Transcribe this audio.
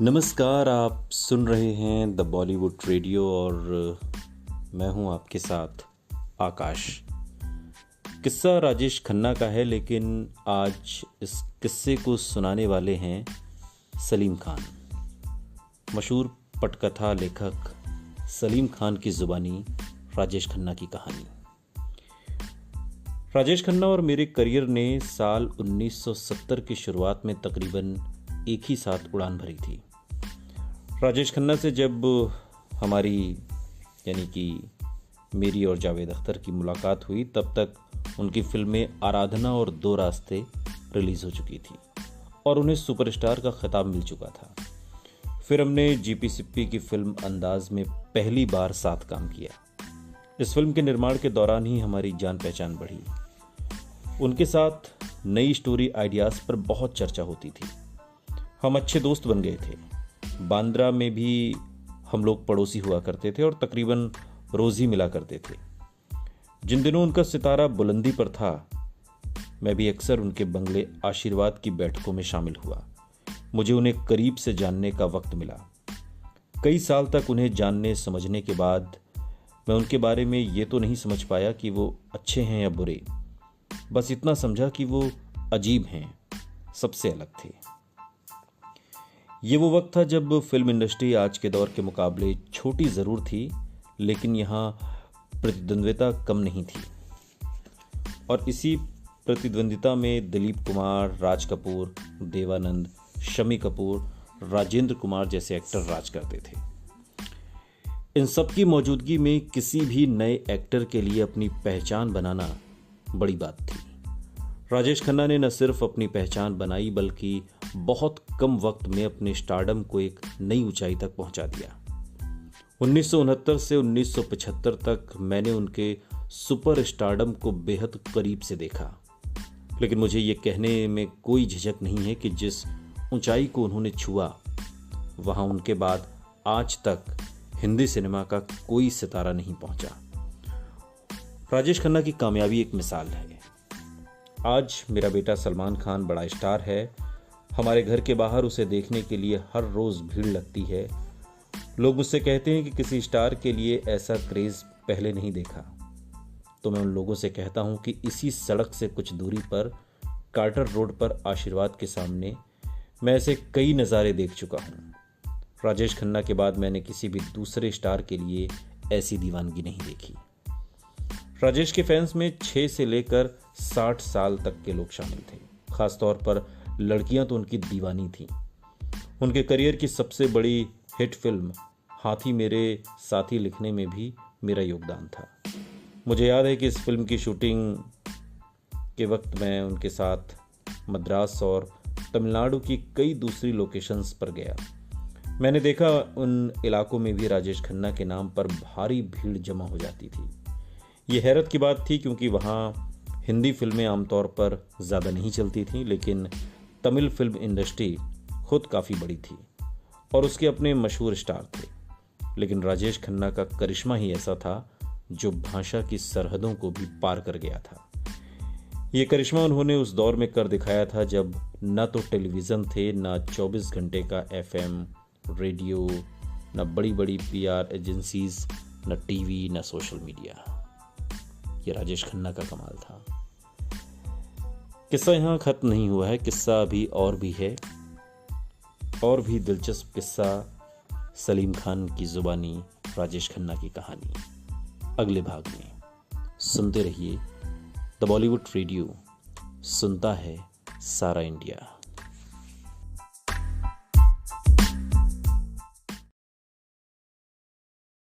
नमस्कार, आप सुन रहे हैं द बॉलीवुड रेडियो और मैं हूं आपके साथ आकाश। किस्सा राजेश खन्ना का है, लेकिन आज इस किस्से को सुनाने वाले हैं सलीम खान। मशहूर पटकथा लेखक सलीम खान की जुबानी राजेश खन्ना की कहानी। राजेश खन्ना और मेरे करियर ने साल 1970 की शुरुआत में तकरीबन एक ही साथ उड़ान भरी थी। राजेश खन्ना से जब हमारी यानी कि मेरी और जावेद अख्तर की मुलाकात हुई, तब तक उनकी फिल्में आराधना और दो रास्ते रिलीज हो चुकी थी और उन्हें सुपरस्टार का खिताब मिल चुका था। फिर हमने जीपी सिप्पी की फिल्म अंदाज में पहली बार साथ काम किया। इस फिल्म के निर्माण के दौरान ही हमारी जान पहचान बढ़ी। उनके साथ नई स्टोरी आइडियाज पर बहुत चर्चा होती थी। हम अच्छे दोस्त बन गए थे। बांद्रा में भी हम लोग पड़ोसी हुआ करते थे और तकरीबन रोज ही मिला करते थे। जिन दिनों उनका सितारा बुलंदी पर था, मैं भी अक्सर उनके बंगले आशीर्वाद की बैठकों में शामिल हुआ। मुझे उन्हें करीब से जानने का वक्त मिला। कई साल तक उन्हें जानने समझने के बाद मैं उनके बारे में ये तो नहीं समझ पाया कि वो अच्छे हैं या बुरे। बस इतना समझा कि वो अजीब हैं, सबसे अलग थे। ये वो वक्त था जब फिल्म इंडस्ट्री आज के दौर के मुकाबले छोटी ज़रूर थी, लेकिन यहाँ प्रतिद्वंद्विता कम नहीं थी। और इसी प्रतिद्वंदिता में दिलीप कुमार, राज कपूर, देवानंद, शम्मी कपूर, राजेंद्र कुमार जैसे एक्टर राज करते थे। इन सब की मौजूदगी में किसी भी नए एक्टर के लिए अपनी पहचान बनाना बड़ी बात थी। राजेश खन्ना ने न सिर्फ अपनी पहचान बनाई, बल्कि बहुत कम वक्त में अपने स्टारडम को एक नई ऊंचाई तक पहुंचा दिया। 1969 से 1975 तक मैंने उनके सुपर स्टारडम को बेहद करीब से देखा, लेकिन मुझे ये कहने में कोई झिझक नहीं है कि जिस ऊंचाई को उन्होंने छुआ, वहां उनके बाद आज तक हिंदी सिनेमा का कोई सितारा नहीं पहुंचा। राजेश खन्ना की कामयाबी एक मिसाल है। आज मेरा बेटा सलमान खान बड़ा स्टार है। हमारे घर के बाहर उसे देखने के लिए हर रोज भीड़ लगती है। लोग मुझसे कहते हैं कि किसी स्टार के लिए ऐसा क्रेज पहले नहीं देखा। तो मैं उन लोगों से कहता हूं कि इसी सड़क से कुछ दूरी पर कार्टर रोड पर आशीर्वाद के सामने मैं ऐसे कई नज़ारे देख चुका हूं। राजेश खन्ना के बाद मैंने किसी भी दूसरे स्टार के लिए ऐसी दीवानगी नहीं देखी। राजेश के फैंस में 6 से लेकर 60 साल तक के लोग शामिल थे। खासतौर पर लड़कियां तो उनकी दीवानी थीं। उनके करियर की सबसे बड़ी हिट फिल्म हाथी मेरे साथी लिखने में भी मेरा योगदान था। मुझे याद है कि इस फिल्म की शूटिंग के वक्त मैं उनके साथ मद्रास और तमिलनाडु की कई दूसरी लोकेशंस पर गया। मैंने देखा उन इलाकों में भी राजेश खन्ना के नाम पर भारी भीड़ जमा हो जाती थी। ये हैरत की बात थी, क्योंकि वहाँ हिंदी फिल्में आमतौर पर ज़्यादा नहीं चलती थीं, लेकिन तमिल फिल्म इंडस्ट्री खुद काफ़ी बड़ी थी और उसके अपने मशहूर स्टार थे। लेकिन राजेश खन्ना का करिश्मा ही ऐसा था जो भाषा की सरहदों को भी पार कर गया था। ये करिश्मा उन्होंने उस दौर में कर दिखाया था जब न तो टेलीविज़न थे, न 24 घंटे का FM रेडियो, न बड़ी बड़ी PR एजेंसीज, न टीवी, न सोशल मीडिया। ये राजेश खन्ना का कमाल था। किस्सा यहाँ खत्म नहीं हुआ है। किस्सा अभी और भी है, और भी दिलचस्प किस्सा सलीम खान की जुबानी राजेश खन्ना की कहानी अगले भाग में। सुनते रहिए द बॉलीवुड रेडियो, सुनता है सारा इंडिया।